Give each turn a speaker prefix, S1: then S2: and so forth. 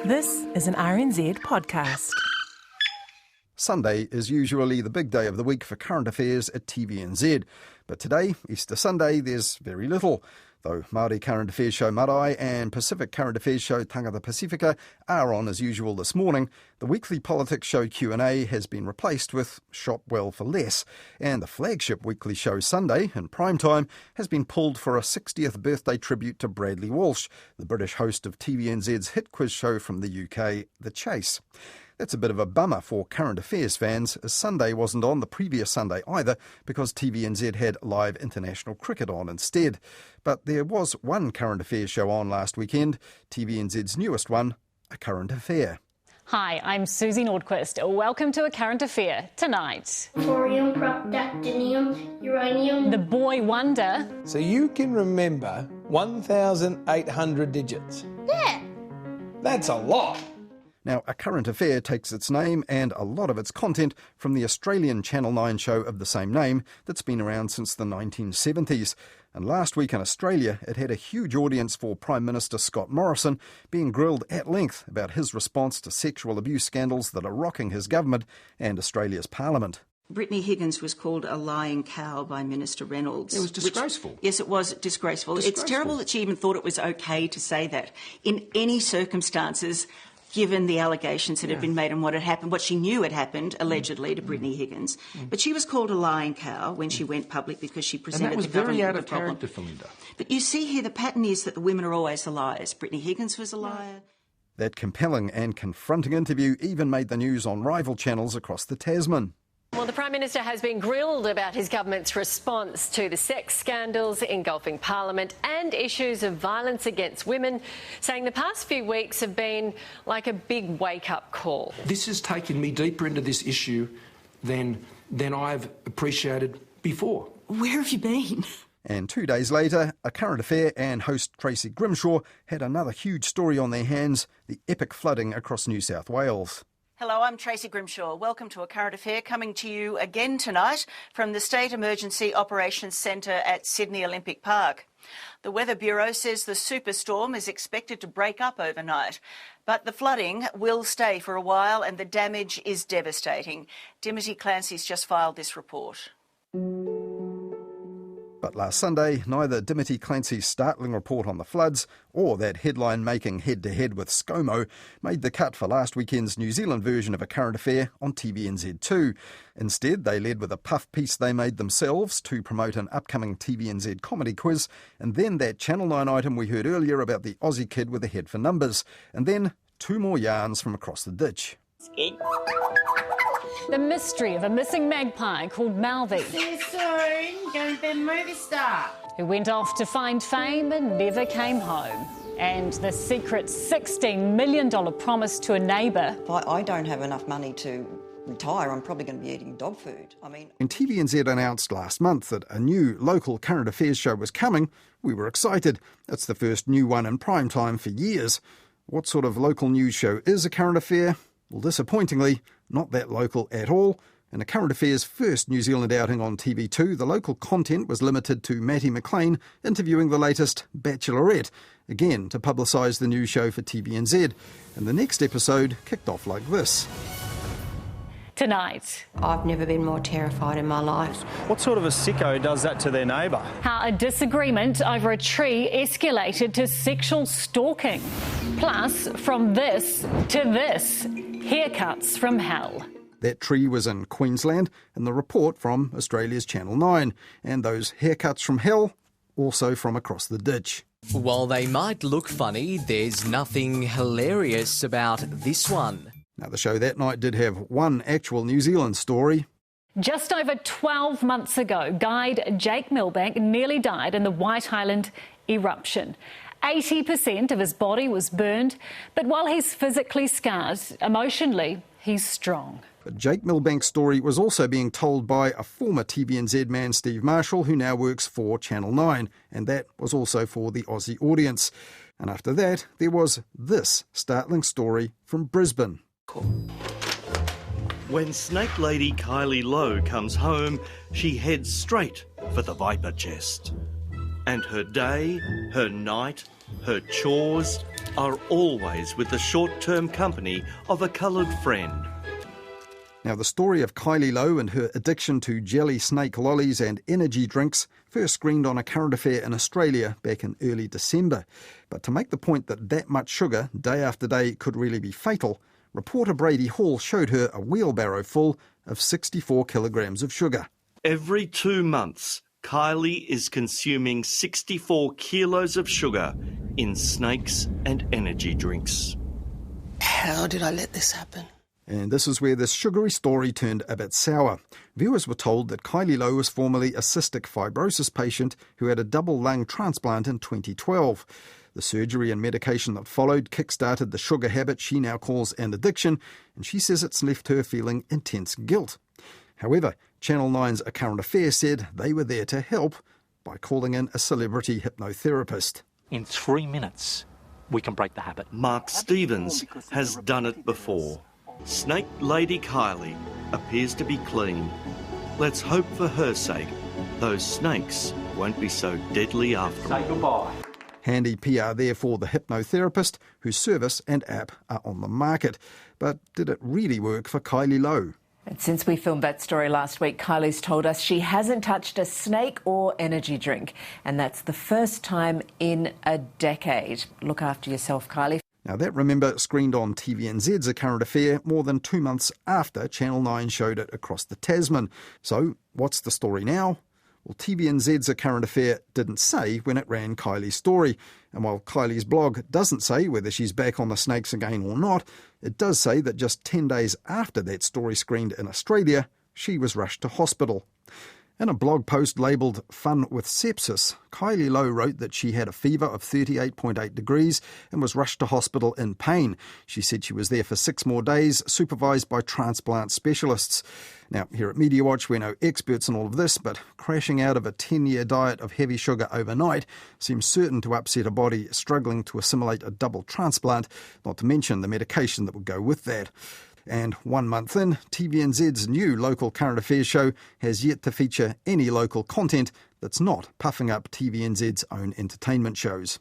S1: This is an RNZ podcast.
S2: Sunday is usually the big day of the week for current affairs at TVNZ. But today, Easter Sunday, there's very little. Though Māori Current Affairs show Marae and Pacific Current Affairs show Tangata Pacifica are on as usual this morning, the weekly politics show Q&A has been replaced with Shop Well for Less. And the flagship weekly show Sunday, in prime time, has been pulled for a 60th birthday tribute to Bradley Walsh, the British host of TVNZ's hit quiz show from the UK, The Chase. That's a bit of a bummer for current affairs fans, as Sunday wasn't on the previous Sunday either, because TVNZ had live international cricket on instead. But there was one current affairs show on last weekend, TVNZ's newest one, A Current Affair.
S3: Hi, I'm Susie Nordquist. Welcome to A Current Affair. Tonight,
S4: thorium, protactinium, uranium.
S3: the boy wonder.
S5: So you can remember 1,800 digits?
S4: Yeah.
S5: That's a lot.
S2: Now, A Current Affair takes its name and a lot of its content from the Australian Channel 9 show of the same name that's been around since the 1970s. And last week in Australia, it had a huge audience for Prime Minister Scott Morrison being grilled at length about his response to sexual abuse scandals that are rocking his government and Australia's parliament.
S6: Brittany Higgins was called a lying cow by Minister Reynolds.
S7: It was disgraceful.
S6: Yes, it was disgraceful. It's terrible that she even thought it was okay to say that in any circumstances, given the allegations that had been made and what had happened, what she knew had happened, allegedly, to Brittany Higgins. But she was called a lying cow when she went public because she presented the government with a problem.
S7: And that was very out of character for Linda.
S6: But you see here, the pattern is that the women are always the liars. Brittany Higgins was a liar.
S2: That compelling and confronting interview even made the news on rival channels across the Tasman.
S8: Well, the Prime Minister has been grilled about his government's response to the sex scandals engulfing Parliament and issues of violence against women, saying the past few weeks have been like a big wake-up call.
S7: This has taken me deeper into this issue than I've appreciated before.
S6: Where have you been?
S2: And 2 days later, A Current Affair and host Tracy Grimshaw had another huge story on their hands, the epic flooding across New South Wales.
S9: Hello, I'm Tracy Grimshaw. Welcome to A Current Affair, coming to you again tonight from the State Emergency Operations Centre at Sydney Olympic Park. The Weather Bureau says the superstorm is expected to break up overnight, but the flooding will stay for a while and the damage is devastating. Dimity Clancy's just filed this report.
S2: But last Sunday, neither Dimity Clancy's startling report on the floods or that headline-making head-to-head with ScoMo made the cut for last weekend's New Zealand version of A Current Affair on TVNZ2. Instead, they led with a puff piece they made themselves to promote an upcoming TVNZ comedy quiz, and then that Channel 9 item we heard earlier about the Aussie kid with a head for numbers, and then two more yarns from across the ditch.
S3: The mystery of a missing magpie called Malvi,
S4: See you soon. Going to be a movie star.
S3: who went off to find fame and never came home. And the secret $16 million promise to a neighbour.
S10: If I don't have enough money to retire, I'm probably going to be eating dog food.
S2: When TVNZ announced last month that a new local current affairs show was coming, we were excited. It's the first new one in prime time for years. What sort of local news show is A Current Affair? Well, disappointingly, not that local at all. In A Current Affair's first New Zealand outing on TV2, the local content was limited to Matty McLean interviewing the latest Bachelorette, again to publicise the new show for TVNZ. And the next episode kicked off like this.
S3: Tonight,
S4: I've never been more terrified in my life.
S11: What sort of a sicko does that to their neighbour?
S3: how a disagreement over a tree escalated to sexual stalking. Plus, from this to this, haircuts from hell.
S2: That tree was in Queensland, and the report from Australia's Channel 9. And those haircuts from hell, also from across the ditch.
S12: While they might look funny, there's nothing hilarious about this one.
S2: Now, the show that night did have one actual New Zealand story.
S3: Just over 12 months ago, guide Jake Milbank nearly died in the White Island eruption. 80% of his body was burned, but while he's physically scarred, emotionally, he's strong.
S2: But Jake Milbank's story was also being told by a former TVNZ man, Steve Marshall, who now works for Channel 9, and that was also for the Aussie audience. And after that, there was this startling story from Brisbane.
S13: When Snake Lady Kylie Lowe comes home, she heads straight for the Viper Chest. And her day, her night, her chores, are always with the short-term company of a coloured friend.
S2: Now, the story of Kylie Lowe and her addiction to jelly snake lollies and energy drinks first screened on A Current Affair in Australia back in early December. But to make the point that much sugar, day after day, could really be fatal, reporter Brady Hall showed her a wheelbarrow full of 64 kilograms of sugar.
S13: Every 2 months, Kylie is consuming 64 kilos of sugar in snakes and energy drinks.
S14: How did I let this happen?
S2: And this is where this sugary story turned a bit sour. Viewers were told that Kylie Lowe was formerly a cystic fibrosis patient who had a double lung transplant in 2012. The surgery and medication that followed kick-started the sugar habit she now calls an addiction, and she says it's left her feeling intense guilt. However, Channel 9's A Current Affair said they were there to help by calling in a celebrity hypnotherapist.
S15: In 3 minutes, we can break the habit.
S13: Mark Stevens has done it before. Snake Lady Kylie appears to be clean. Let's hope for her sake those snakes won't be so deadly after all.
S15: Say goodbye.
S2: Handy PR there for the hypnotherapist, whose service and app are on the market. But did it really work for Kylie Lowe?
S1: And since we filmed that story last week, Kylie's told us she hasn't touched a snake or energy drink. And that's the first time in a decade. Look after yourself, Kylie.
S2: Now that, remember, screened on TVNZ's A Current Affair more than 2 months after Channel 9 showed it across the Tasman. So what's the story now? Well, TVNZ's A Current Affair didn't say when it ran Kylie's story. And while Kylie's blog doesn't say whether she's back on the snakes again or not, it does say that just 10 days after that story screened in Australia, she was rushed to hospital. In a blog post labelled Fun with Sepsis, Kylie Lowe wrote that she had a fever of 38.8 degrees and was rushed to hospital in pain. She said she was there for 6 more days, supervised by transplant specialists. Now, here at Media Watch, we're no experts in all of this, but crashing out of a 10-year diet of heavy sugar overnight seems certain to upset a body struggling to assimilate a double transplant, not to mention the medication that would go with that. And 1 month in, TVNZ's new local current affairs show has yet to feature any local content that's not puffing up TVNZ's own entertainment shows.